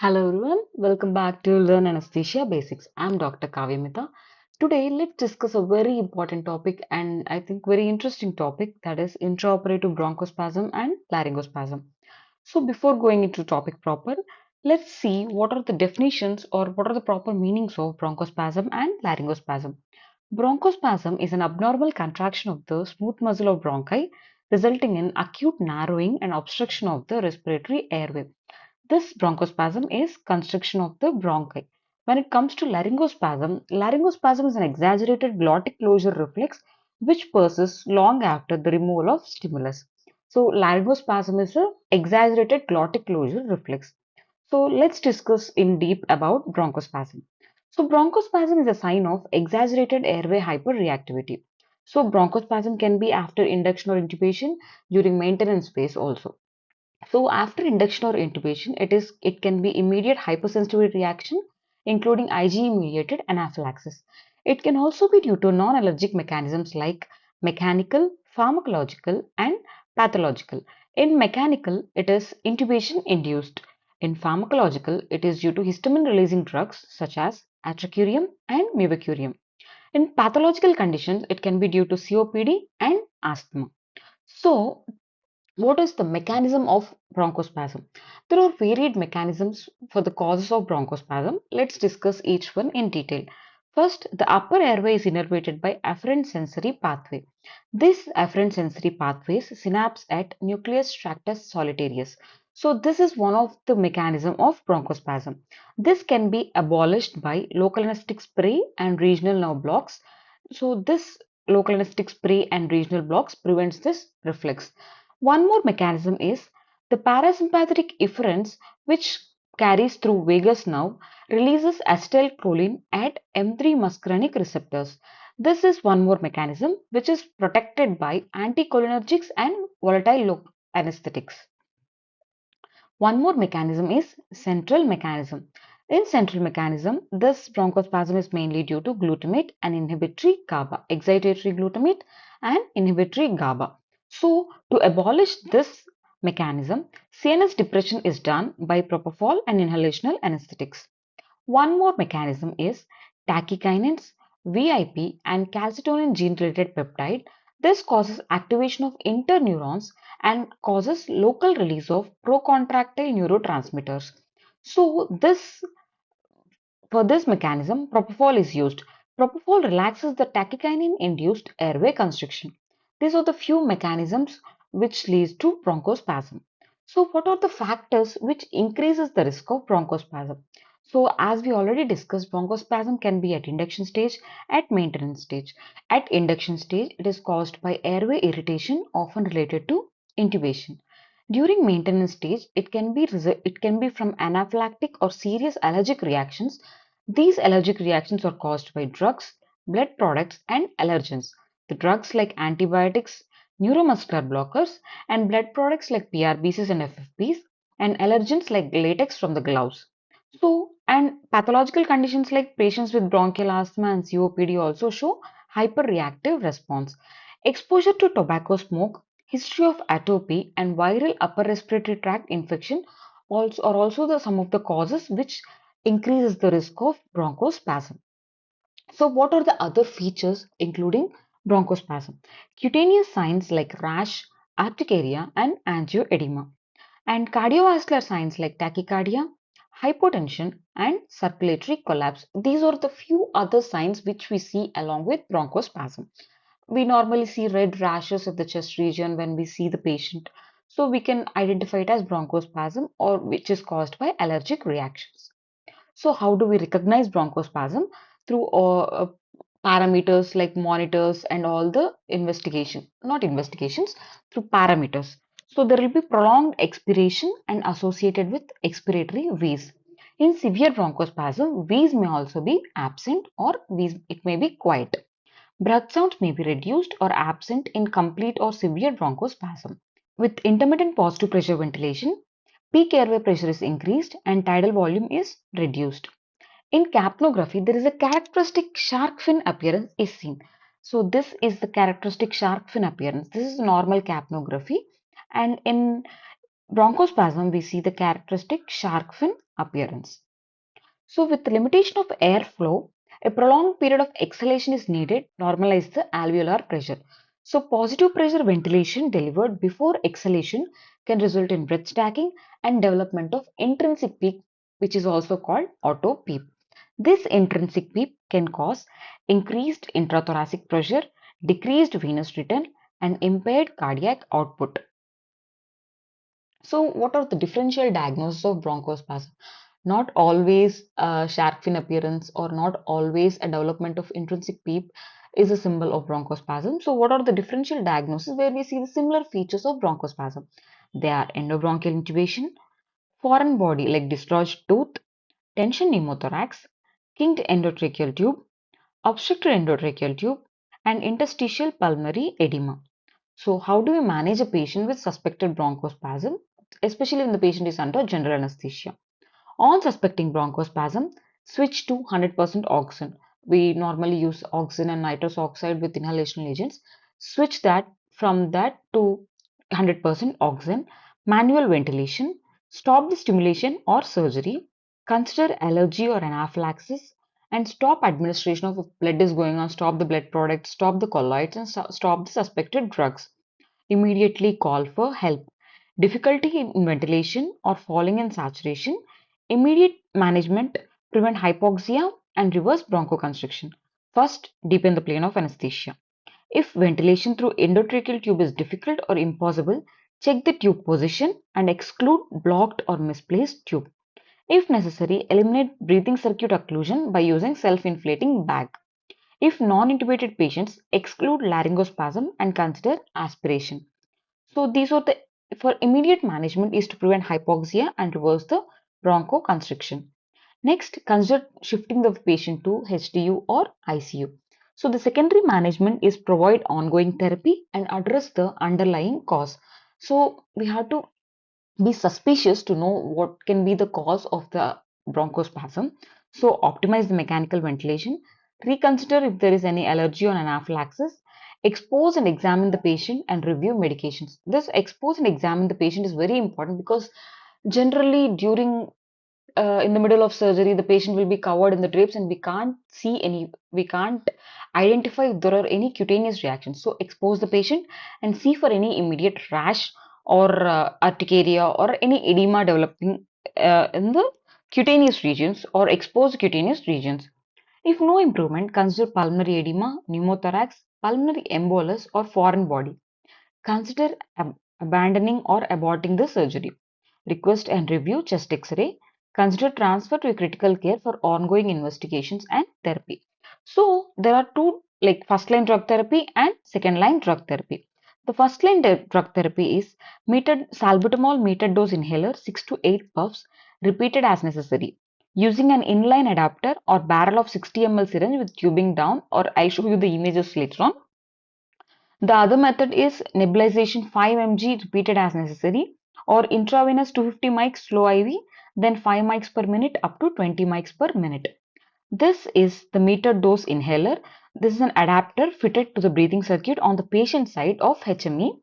Hello everyone, welcome back to Learn Anesthesia Basics. I'm Dr. Kavyamita. Today, let's discuss a very important topic and I think very interesting topic, that is intraoperative bronchospasm and laryngospasm. So before going into topic proper, let's see what are the definitions or what are the proper meanings of bronchospasm and laryngospasm. Bronchospasm is an abnormal contraction of the smooth muscle of bronchi, resulting in acute narrowing and obstruction of the respiratory airway. This bronchospasm is constriction of the bronchi. When it comes to laryngospasm is an exaggerated glottic closure reflex which persists long after the removal of stimulus. So, laryngospasm is an exaggerated glottic closure reflex. So, let's discuss in deep about bronchospasm. So, bronchospasm is a sign of exaggerated airway hyperreactivity. So, bronchospasm can be after induction or intubation during maintenance phase also. So after induction or intubation, it can be immediate hypersensitivity reaction, including IgE mediated anaphylaxis. It can also be due to non-allergic mechanisms like mechanical, pharmacological, and pathological. In mechanical, it is intubation induced. In pharmacological, it is due to histamine releasing drugs such as atracurium and mivacurium. In pathological conditions, it can be due to COPD and asthma. So, what is the mechanism of bronchospasm? There are varied mechanisms for the causes of bronchospasm. Let's discuss each one in detail. First, the upper airway is innervated by afferent sensory pathway. This afferent sensory pathways synapse at nucleus tractus solitarius. So this is one of the mechanism of bronchospasm. This can be abolished by local anesthetic spray and regional nerve blocks. So this local anesthetic spray and regional blocks prevents this reflex. One more mechanism is the parasympathetic efferents, which carries through vagus nerve, releases acetylcholine at M3 muscarinic receptors. This is one more mechanism which is protected by anticholinergics and volatile anesthetics. One more mechanism is central mechanism. In central mechanism, this bronchospasm is mainly due to glutamate and inhibitory GABA, excitatory glutamate and inhibitory GABA. So, to abolish this mechanism, CNS depression is done by propofol and inhalational anesthetics. One more mechanism is tachykinins, VIP, and calcitonin gene-related peptide. This causes activation of interneurons and causes local release of procontractile neurotransmitters. So, for this mechanism, propofol is used. Propofol relaxes the tachykinin-induced airway constriction. These are the few mechanisms which leads to bronchospasm. So, what are the factors which increases the risk of bronchospasm? So, as we already discussed, bronchospasm can be at induction stage, at maintenance stage. At induction stage, it is caused by airway irritation, often related to intubation. During maintenance stage, it can be from anaphylactic or serious allergic reactions. These allergic reactions are caused by drugs, blood products, and allergens. The drugs like antibiotics, neuromuscular blockers, and blood products like PRBCs and FFPs, and allergens like latex from the gloves. So, and pathological conditions like patients with bronchial asthma and COPD also show hyperreactive response. Exposure to tobacco smoke, history of atopy, and viral upper respiratory tract infection also are also some of the causes which increases the risk of bronchospasm. So, what are the other features including bronchospasm? Cutaneous signs like rash, urticaria, and angioedema, and cardiovascular signs like tachycardia, hypotension, and circulatory collapse. These are the few other signs which we see along with bronchospasm. We normally see red rashes at the chest region when we see the patient. So we can identify it as bronchospasm or which is caused by allergic reactions. So how do we recognize bronchospasm? Through parameters like monitors and all the not investigations, through parameters. So there will be prolonged expiration and associated with expiratory wheeze. In severe bronchospasm, wheeze may also be absent or wheeze, it may be quiet. Breath sounds may be reduced or absent in complete or severe bronchospasm. With intermittent positive pressure ventilation, peak airway pressure is increased and tidal volume is reduced. In capnography, there is a characteristic shark fin appearance is seen. So this is the characteristic shark fin appearance. This is normal capnography, and in bronchospasm we see the characteristic shark fin appearance. So with the limitation of airflow, a prolonged period of exhalation is needed to normalize the alveolar pressure. So positive pressure ventilation delivered before exhalation can result in breath stacking and development of intrinsic peak, which is also called auto PEEP. This intrinsic PEEP can cause increased intrathoracic pressure, decreased venous return, and impaired cardiac output. So, what are the differential diagnoses of bronchospasm? Not always a shark fin appearance or not always a development of intrinsic PEEP is a symbol of bronchospasm. So, what are the differential diagnoses where we see the similar features of bronchospasm? They are endobronchial intubation, foreign body like dislodged tooth, tension pneumothorax, kinked endotracheal tube, obstructed endotracheal tube, and interstitial pulmonary edema. So, how do we manage a patient with suspected bronchospasm, especially when the patient is under general anesthesia? On suspecting bronchospasm, switch to 100% oxygen. We normally use oxygen and nitrous oxide with inhalational agents. Switch that from that to 100% oxygen. Manual ventilation. Stop the stimulation or surgery. Consider allergy or anaphylaxis. And stop administration of if blood is going on. Stop the blood products. Stop the colloids and stop the suspected drugs. Immediately call for help. Difficulty in ventilation or falling in saturation, immediate management, prevent hypoxia and reverse bronchoconstriction. First, deepen the plane of anesthesia. If ventilation through endotracheal tube is difficult or impossible, check the tube position and exclude blocked or misplaced tube. If necessary, eliminate breathing circuit occlusion by using self-inflating bag. If non-intubated patients, exclude laryngospasm and consider aspiration. So these are the for immediate management is to prevent hypoxia and reverse the bronchoconstriction. Next, consider shifting the patient to HDU or ICU. So the secondary management is provide ongoing therapy and address the underlying cause. So we have to be suspicious to know what can be the cause of the bronchospasm. So optimize the mechanical ventilation, reconsider if there is any allergy or anaphylaxis, expose and examine the patient and review medications. This expose and examine the patient is very important because generally during in the middle of surgery, the patient will be covered in the drapes and we can't identify if there are any cutaneous reactions. So expose the patient and see for any immediate rash or urticaria or any edema developing in the cutaneous regions or exposed cutaneous regions. If no improvement, consider pulmonary edema, pneumothorax, pulmonary embolus or foreign body. Consider abandoning or aborting the surgery. Request and review chest X-ray. Consider transfer to critical care for ongoing investigations and therapy. So there are two like first line drug therapy and second line drug therapy. The first line drug therapy is salbutamol metered dose inhaler 6 to 8 puffs repeated as necessary using an inline adapter or barrel of 60 ml syringe with tubing down, or I show you the images later on. The other method is nebulization 5 mg repeated as necessary or intravenous 250 mics slow IV, then 5 mics per minute up to 20 mics per minute. This is the metered dose inhaler. This is an adapter fitted to the breathing circuit on the patient side of HME,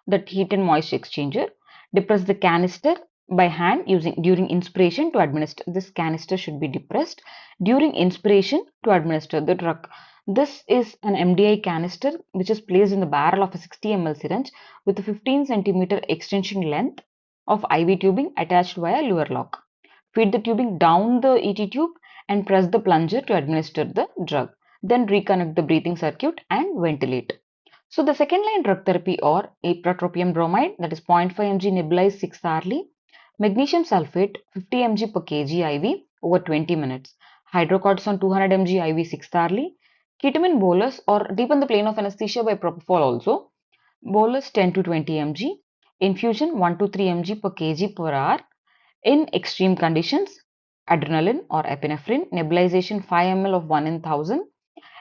that heat and moisture exchanger. Depress the canister by hand using during inspiration to administer. This canister should be depressed during inspiration to administer the drug. This is an MDI canister which is placed in the barrel of a 60 ml syringe with a 15 centimeter extension length of IV tubing attached via lever lock. Feed the tubing down the ET tube and press the plunger to administer the drug. Then reconnect the breathing circuit and ventilate. So the second line drug therapy or ipratropium bromide, that is 0.5 mg nebulized 6 hourly, magnesium sulfate 50 mg per kg IV over 20 minutes, hydrocortisone 200 mg IV 6 hourly, ketamine bolus or deepen the plane of anesthesia by propofol also, bolus 10 to 20 mg, infusion 1 to 3 mg per kg per hour. In extreme conditions, adrenaline or epinephrine, nebulization 5 ml of 1 in 1000,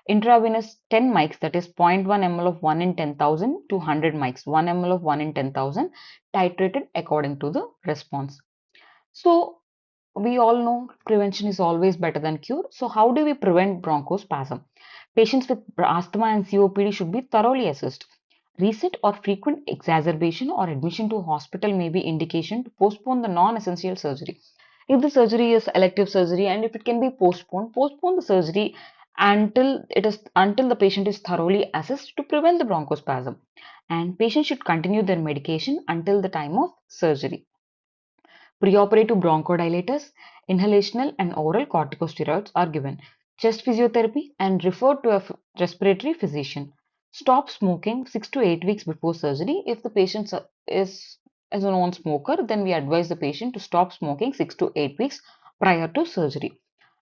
intravenous 10 mics, that is 0.1 ml of 1 in 10,000 to 100 mics, 1 ml of 1 in 10,000, titrated according to the response. So we all know prevention is always better than cure. So how do we prevent bronchospasm? Patients with asthma and COPD should be thoroughly assessed. Recent or frequent exacerbation or admission to hospital may be indication to postpone the non-essential surgery. If the surgery is elective surgery and if it can be postponed, postpone the surgery until the patient is thoroughly assessed to prevent the bronchospasm. And patient should continue their medication until the time of surgery. Preoperative bronchodilators, inhalational and oral corticosteroids are given. Chest physiotherapy and referred to a respiratory physician. Stop smoking 6 to 8 weeks before surgery. If the patient is a non-smoker, then we advise the patient to stop smoking 6 to 8 weeks prior to surgery.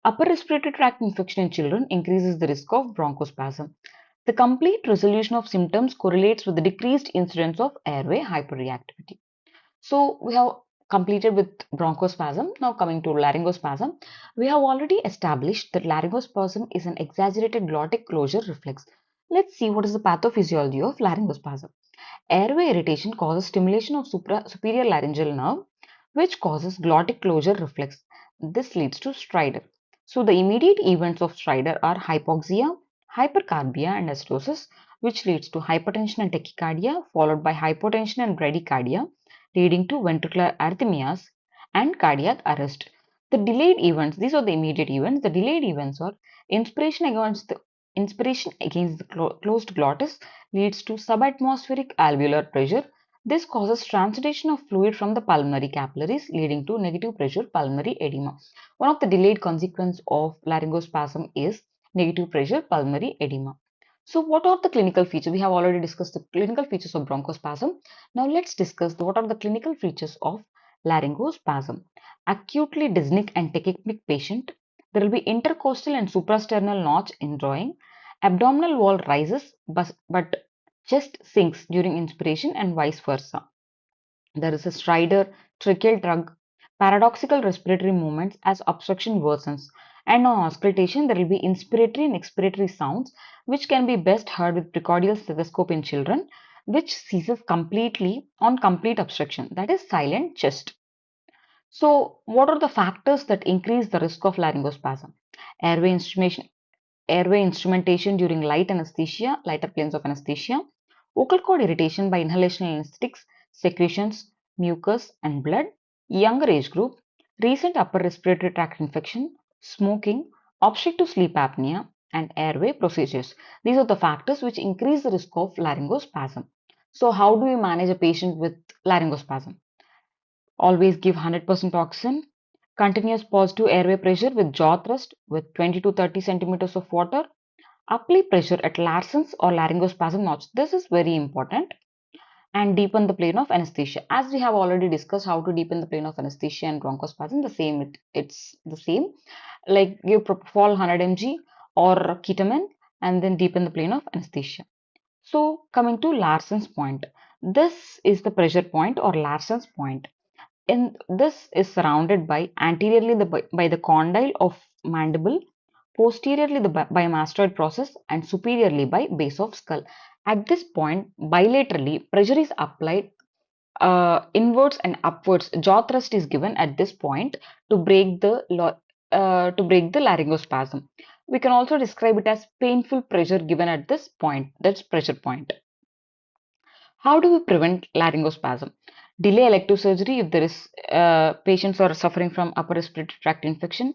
Upper respiratory tract infection in children increases the risk of bronchospasm. The complete resolution of symptoms correlates with the decreased incidence of airway hyperreactivity. So we have completed with bronchospasm. Now coming to laryngospasm, we have already established that laryngospasm is an exaggerated glottic closure reflex. Let's see what is the pathophysiology of laryngospasm. Airway irritation causes stimulation of superior laryngeal nerve, which causes glottic closure reflex. This leads to stridor. So the immediate events of stridor are hypoxia, hypercarbia, and acidosis, which leads to hypertension and tachycardia, followed by hypotension and bradycardia, leading to ventricular arrhythmias and cardiac arrest. The delayed events, these are the immediate events. The delayed events are inspiration against the closed glottis leads to subatmospheric alveolar pressure. This causes transitation of fluid from the pulmonary capillaries, leading to negative pressure pulmonary edema. One of the delayed consequences of laryngospasm is negative pressure pulmonary edema. So, what are the clinical features? We have already discussed the clinical features of bronchospasm. Now, let's discuss what are the clinical features of laryngospasm. Acutely dyspneic and tachypneic patient. There will be intercostal and suprasternal notch in drawing. Abdominal wall rises, but chest sinks during inspiration and vice versa. There is a stridor, tracheal drug, paradoxical respiratory movements as obstruction worsens. And on auscultation, there will be inspiratory and expiratory sounds, which can be best heard with precordial stethoscope in children, which ceases completely on complete obstruction, that is silent chest. So, what are the factors that increase the risk of laryngospasm? Airway instrumentation, airway instrumentation during light anesthesia, lighter planes of anesthesia, vocal cord irritation by inhalational anesthetics, secretions, mucus, and blood, younger age group, recent upper respiratory tract infection, smoking, obstructive sleep apnea, and airway procedures. These are the factors which increase the risk of laryngospasm. So, how do we manage a patient with laryngospasm? Always give 100% oxygen, continuous positive airway pressure with jaw thrust with 20 to 30 centimeters of water, apply pressure at Larson's or laryngospasm notch. This is very important. And deepen the plane of anesthesia. As we have already discussed how to deepen the plane of anesthesia and bronchospasm, it's the same. Like give propofol 100 mg or ketamine and then deepen the plane of anesthesia. So coming to Larson's point. This is the pressure point or Larson's point. In this is surrounded by anteriorly by the condyle of mandible, posteriorly by mastoid process, and superiorly by base of skull. At this point, bilaterally, pressure is applied inwards and upwards. Jaw thrust is given at this point to break the laryngospasm. We can also describe it as painful pressure given at this point. That's pressure point. How do we prevent laryngospasm? Delay elective surgery if there is patients are suffering from upper respiratory tract infection.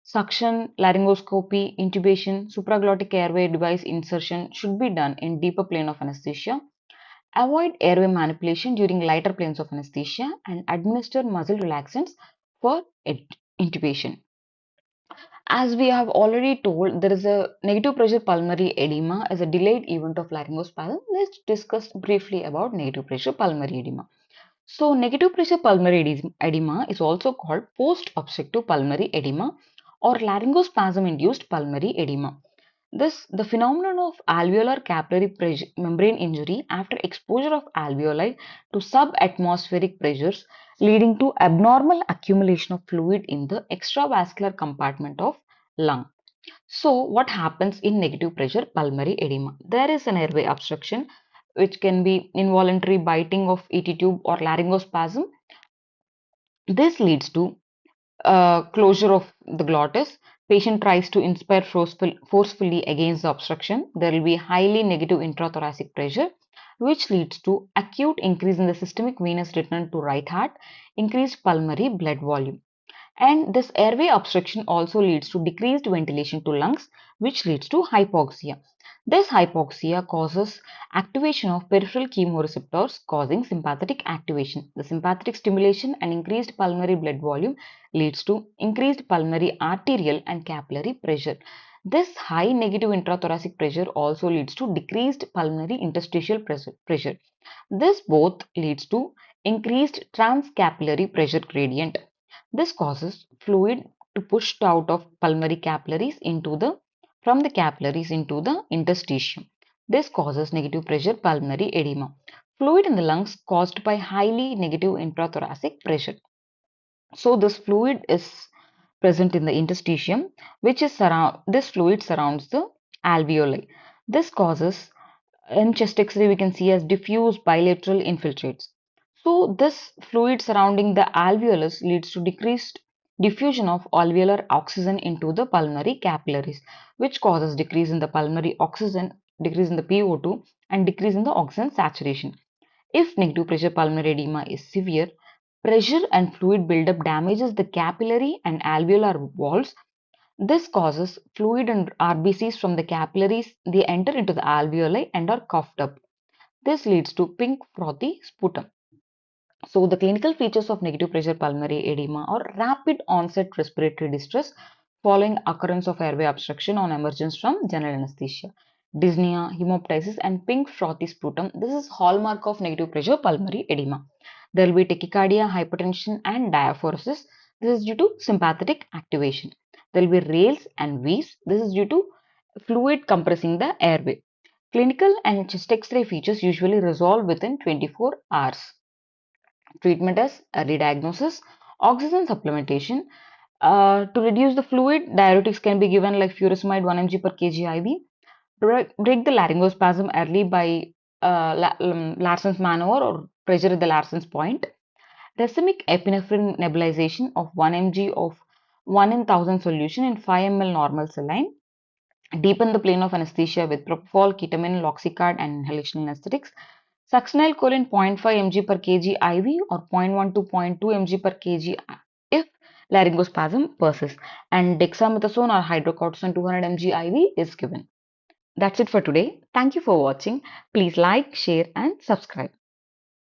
Suction, laryngoscopy, intubation, supraglottic airway device insertion should be done in deeper plane of anesthesia. Avoid airway manipulation during lighter planes of anesthesia and administer muscle relaxants for intubation. As we have already told, there is a negative pressure pulmonary edema as a delayed event of laryngospasm. Let's discuss briefly about negative pressure pulmonary edema. So, negative pressure pulmonary edema is also called post-obstructive pulmonary edema or laryngospasm induced pulmonary edema. The phenomenon of alveolar capillary membrane injury after exposure of alveoli to subatmospheric pressures leading to abnormal accumulation of fluid in the extravascular compartment of lung. So, what happens in negative pressure pulmonary edema? There is an airway obstruction which can be involuntary biting of ET tube or laryngospasm. This leads to closure of the glottis. Patient tries to inspire forcefully against the obstruction. There will be highly negative intrathoracic pressure, which leads to acute increase in the systemic venous return to right heart, increased pulmonary blood volume. And this airway obstruction also leads to decreased ventilation to lungs, which leads to hypoxia. This hypoxia causes activation of peripheral chemoreceptors, causing sympathetic activation. The sympathetic stimulation and increased pulmonary blood volume leads to increased pulmonary arterial and capillary pressure. This high negative intrathoracic pressure also leads to decreased pulmonary interstitial pressure. This both leads to increased transcapillary pressure gradient. This causes fluid to push out of pulmonary capillaries into the from the capillaries into the interstitium. This causes negative pressure pulmonary edema. Fluid in the lungs caused by highly negative intrathoracic pressure. So this fluid is present in the interstitium, which is this fluid surrounds the alveoli. This causes in chest X-ray we can see as diffuse bilateral infiltrates. So this fluid surrounding the alveolus leads to decreased diffusion of alveolar oxygen into the pulmonary capillaries, which causes decrease in the pulmonary oxygen, decrease in the PO2, and decrease in the oxygen saturation. If negative pressure pulmonary edema is severe, pressure and fluid buildup damages the capillary and alveolar walls. This causes fluid and RBCs from the capillaries. They enter into the alveoli and are coughed up. This leads to pink frothy sputum. So the clinical features of negative pressure pulmonary edema are rapid onset respiratory distress following occurrence of airway obstruction on emergence from general anesthesia. Dyspnea, hemoptysis and pink frothy sputum. This is hallmark of negative pressure pulmonary edema. There will be tachycardia, hypertension and diaphoresis. This is due to sympathetic activation. There will be rales and wheeze. This is due to fluid compressing the airway. Clinical and chest X-ray features usually resolve within 24 hours. Treatment is early diagnosis, oxygen supplementation. To reduce the fluid, diuretics can be given like furosemide 1 mg per kg IV. Break the laryngospasm early by Larson's maneuver or pressure at the Larson's point. Racemic epinephrine nebulization of 1 mg of 1 in 1000 solution in 5 ml normal saline. Deepen the plane of anesthesia with propofol, ketamine, loxicard, and inhalational anesthetics. Succinylcholine 0.5 mg per kg IV or 0.1 to 0.2 mg per kg if laryngospasm persists, and dexamethasone or hydrocortisone 200 mg IV is given. That's it for today. Thank you for watching. Please like, share, and subscribe.